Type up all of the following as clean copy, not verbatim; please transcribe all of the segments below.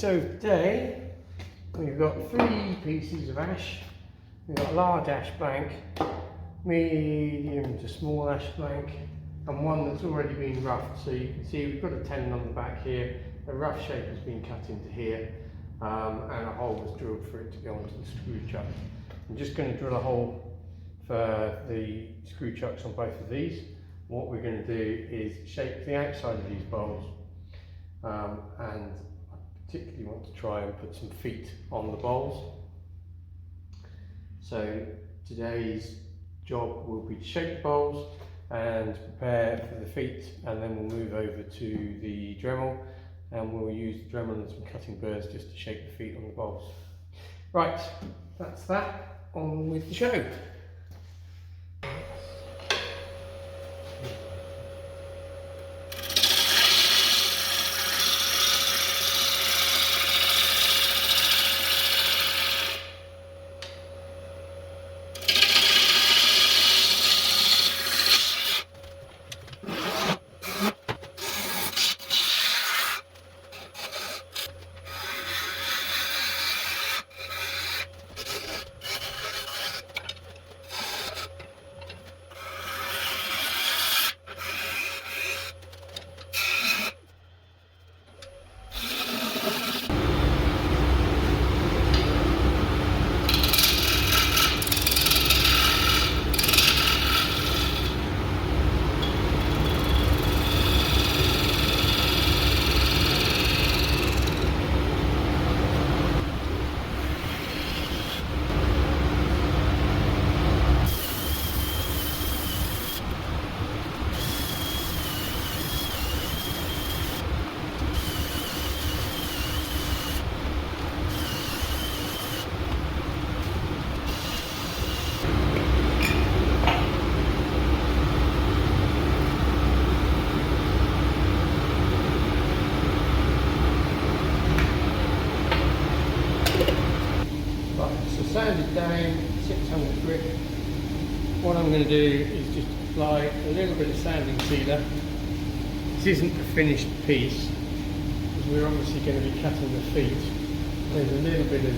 so today we've got 3 pieces of ash. We've got a large ash blank, medium to small ash blank, and one that's already been roughed. So you can see we've got a tenon on the back here, a rough shape has been cut into here, and a hole was drilled for it to go onto the screw chuck. I'm just going to drill a hole for the screw chucks on both of these. What we're going to do is shape the outside of these bowls, and I particularly want to try and put some feet on the bowls. So today's job will be to shape the bowls and prepare for the feet, and then we'll move over to the Dremel and we'll use the Dremel and some cutting burrs just to shape the feet on the bowls. Right, that's that. On with the show. Sanded down 600 grit. What I'm going to do is just apply a little bit of sanding sealer. This isn't a finished piece because we're obviously going to be cutting the feet. There's a little bit of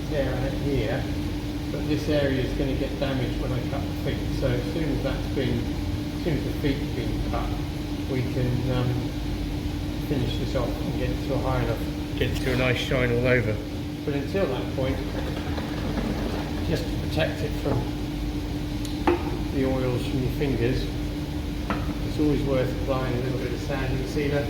tear here, but this area is going to get damaged when I cut the feet. So as soon as the feet have been cut, we can finish this off and get it to a high enough, get it to a nice shine all over. But until that point, just to protect it from the oils from your fingers, it's always worth applying a little bit of sanding sealer.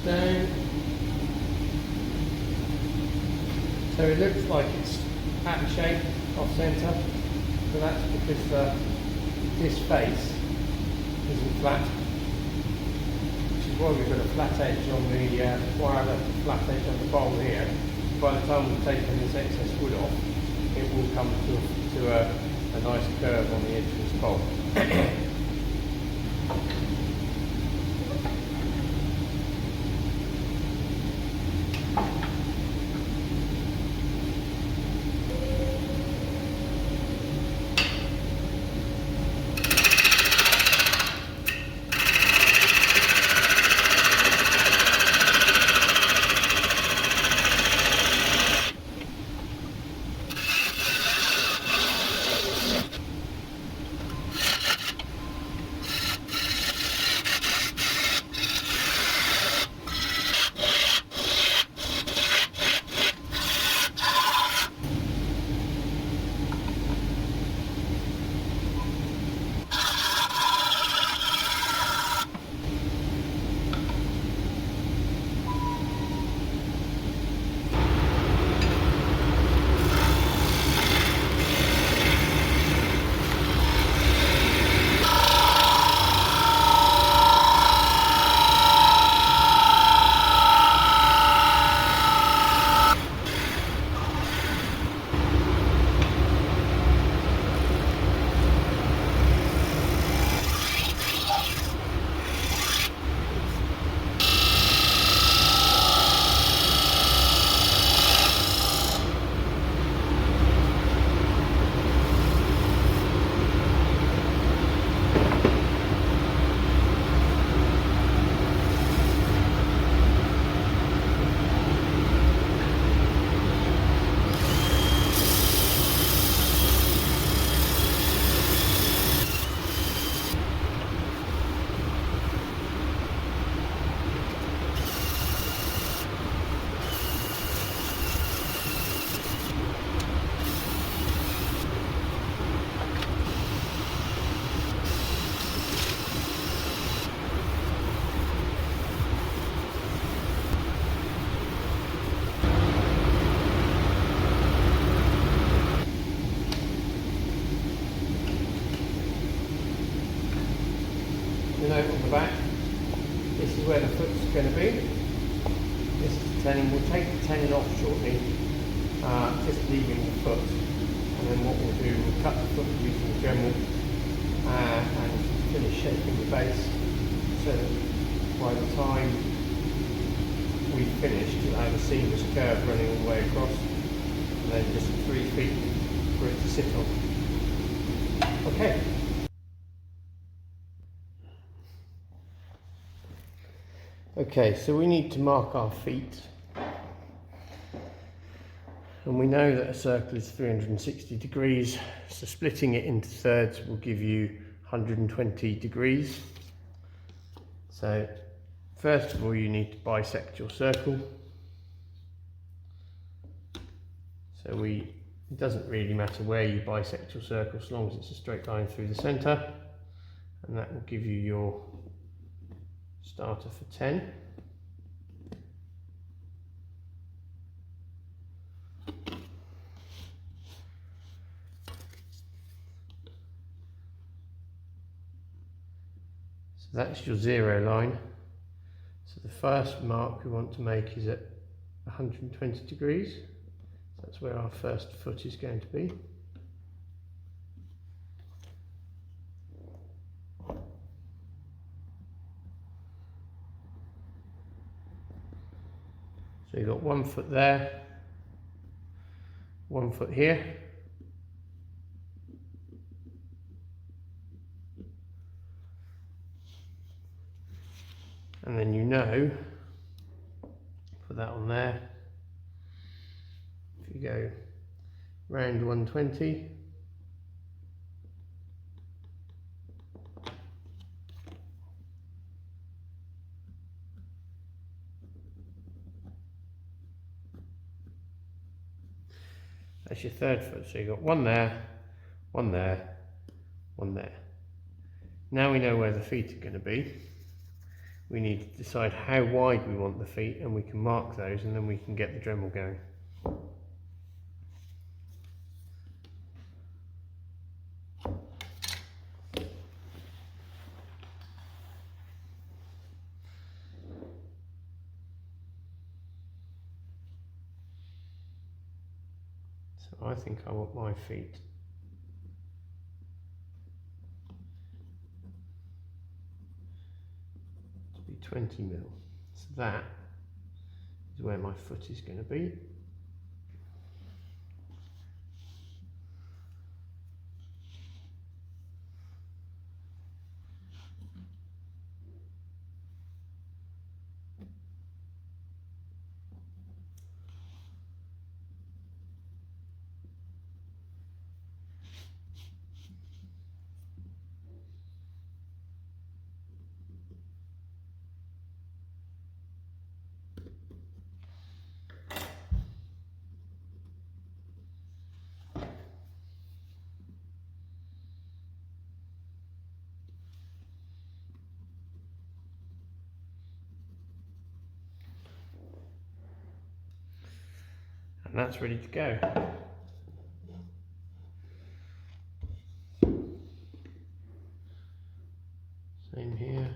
Down. So it looks like it's at shape off centre, so that's because this face isn't flat, which is why we've got a flat edge on the wire, left a flat edge on the bowl here. By the time we've taken this excess wood off, it will come to a nice curve on the edge of this bowl. is where the foot's going to be. This is the tenon. We'll take the tenon off shortly, just leaving the foot. And then what we'll do, we'll cut the foot using the Dremel and finish shaping the base, so that by the time we've finished, you'll have a seamless curve running all the way across, and then just 3 feet for it to sit on. Okay. Okay, so we need to mark our feet. And we know that a circle is 360 degrees, so splitting it into thirds will give you 120 degrees. So first of all, you need to bisect your circle. So it doesn't really matter where you bisect your circle, as long as it's a straight line through the centre, and that will give you your starter for 10. So that's your 0 line. So the first mark we want to make is at 120 degrees. So that's where our first foot is going to be. So you've got 1 foot there, 1 foot here, and then put that on there. If you go round 120, that's your third foot. So you've got 1 there, 1 there, 1 there. Now we know where the feet are going to be. We need to decide how wide we want the feet, and we can mark those, and then we can get the Dremel going. So I think I want my feet to be 20 mil. So that is where my foot is going to be. And that's ready to go. Same here.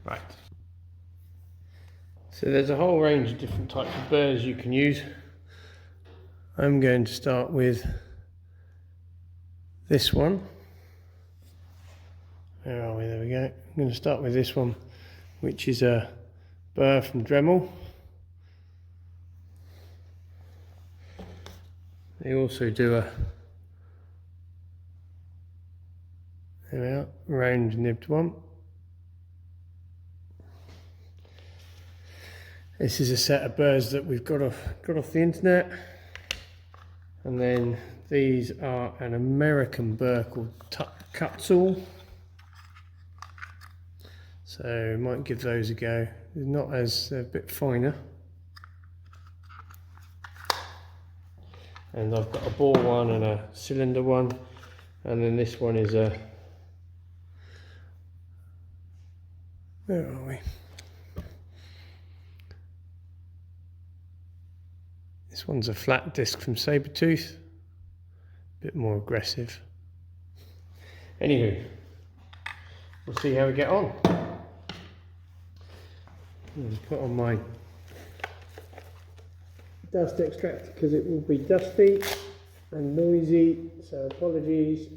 Right. So there's a whole range of different types of burrs you can use. I'm going to start with this one. Where are we? There we go. I'm going to start with this one, which is a burr from Dremel. They also do a, there we are, round nibbed one. This is a set of burrs that we've got off the internet, and then These are an American burr called cut tool. So might give those a go. They're not as, they're a bit finer. And I've got a bore one and a cylinder one, and then this one is a, where are we? This one's a flat disc from Sabertooth, a bit more aggressive. Anywho, we'll see how we get on. I'll put on my dust extractor because it will be dusty and noisy, so apologies.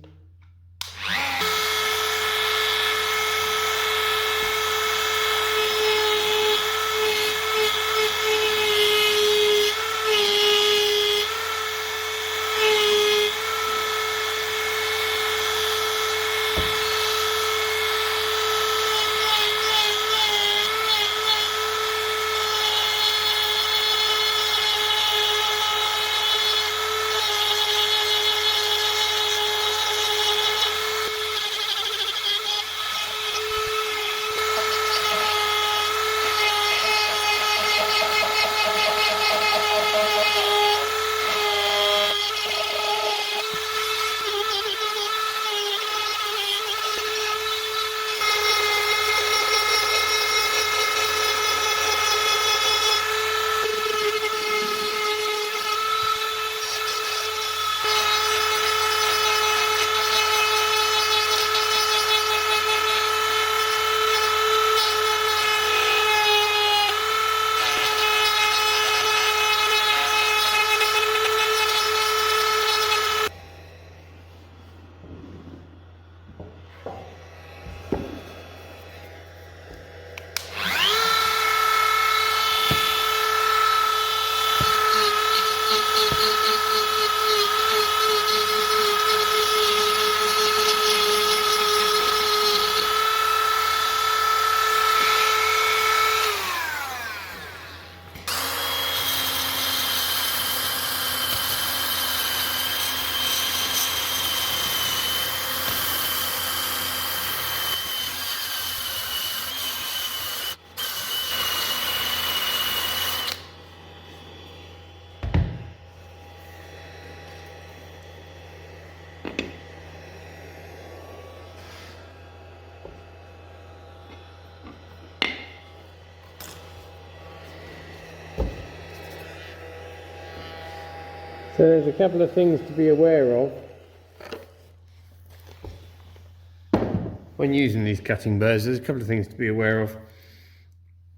So there's a couple of things to be aware of when using these cutting burrs. There's a couple of things to be aware of.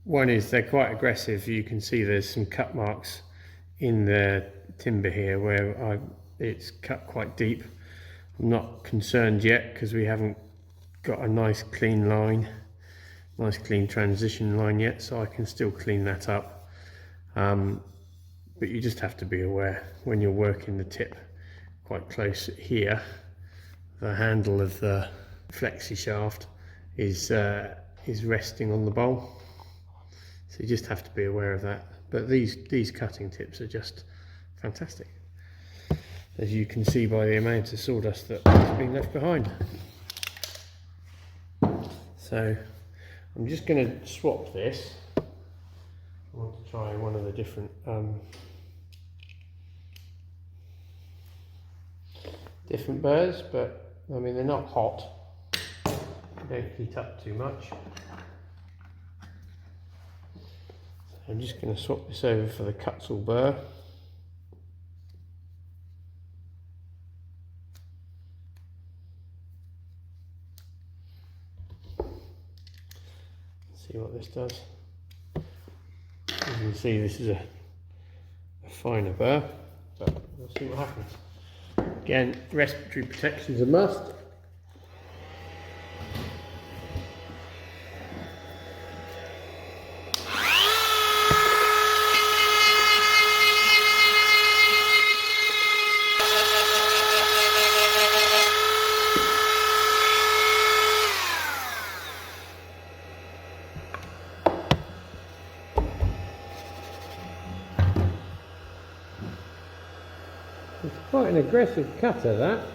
One is they're quite aggressive. You can see there's some cut marks in the timber here where it's cut quite deep. I'm not concerned yet because we haven't got a nice clean line, nice clean transition line yet, so I can still clean that up. But you just have to be aware when you're working the tip quite close here. The handle of the flexi shaft is resting on the bowl, so you just have to be aware of that. But these cutting tips are just fantastic, as you can see by the amount of sawdust that has been left behind. So I'm just going to swap this. I want to try one of the different burrs, but I mean they're not hot, they don't heat up too much. So I'm just going to swap this over for the Cutzel burr. See what this does. As you can see, this is a finer burr, but we'll see what happens. Again, respiratory protection is a must. It's quite an aggressive cutter, that.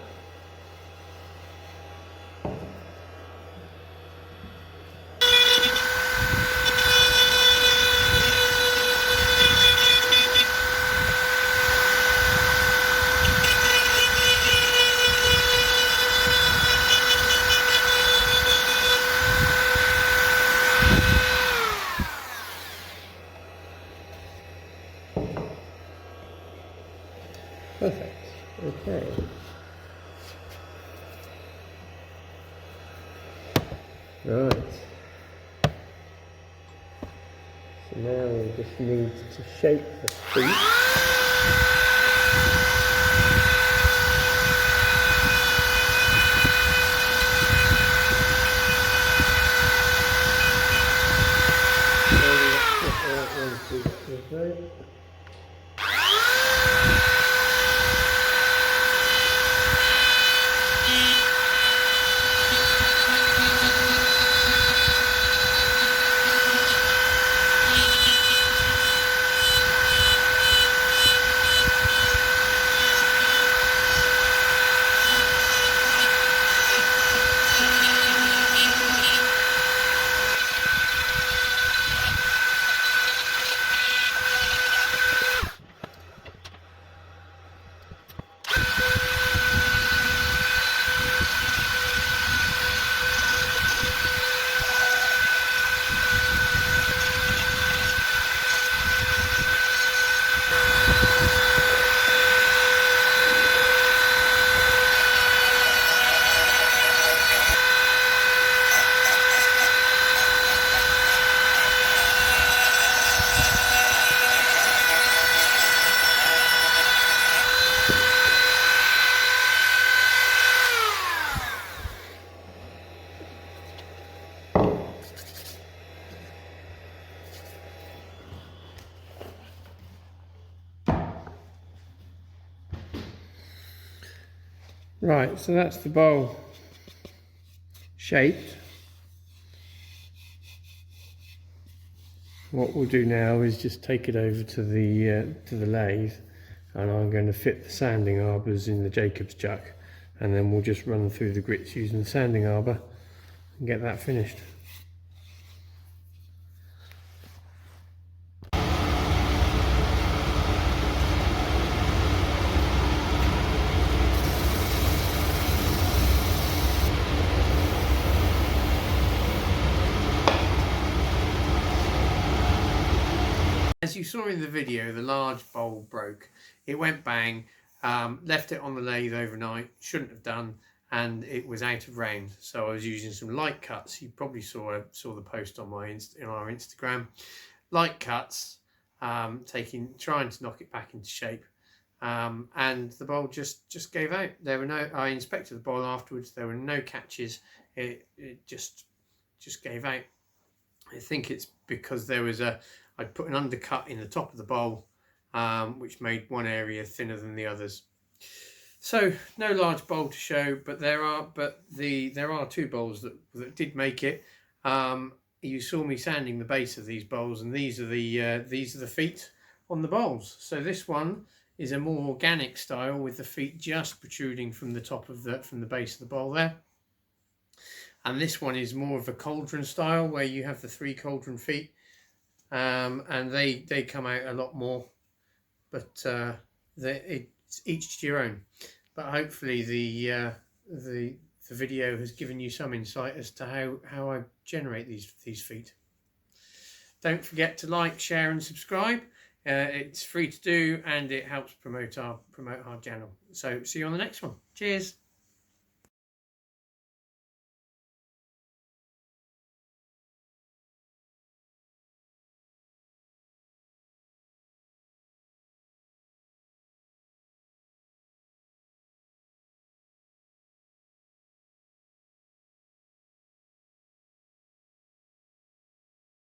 Perfect. Okay. Right. So now we just need to shape the feet. Right, so that's the bowl shaped. What we'll do now is just take it over to the lathe, and I'm going to fit the sanding arbors in the Jacob's chuck, and then we'll just run through the grits using the sanding arbor and get that finished. As you saw in the video, the large bowl broke. It went bang, left it on the lathe overnight, shouldn't have done, and it was out of range. So I was using some light cuts. You probably saw the post on our Instagram. Light cuts, trying to knock it back into shape, and the bowl just gave out. There were no. I inspected the bowl afterwards. There were no catches. It just gave out. I think it's because I'd put an undercut in the top of the bowl, which made one area thinner than the others. So no large bowl to show, but there are two bowls that did make it. You saw me sanding the base of these bowls, and these are the feet on the bowls. So this one is a more organic style with the feet just protruding from the top of from the base of the bowl there. And this one is more of a cauldron style, where you have the 3 cauldron feet. And they come out a lot more, but it's each to your own. But hopefully the video has given you some insight as to how I generate these feet. Don't forget to like, share and subscribe. It's free to do, and it helps promote our channel. So see you on the next one. Cheers.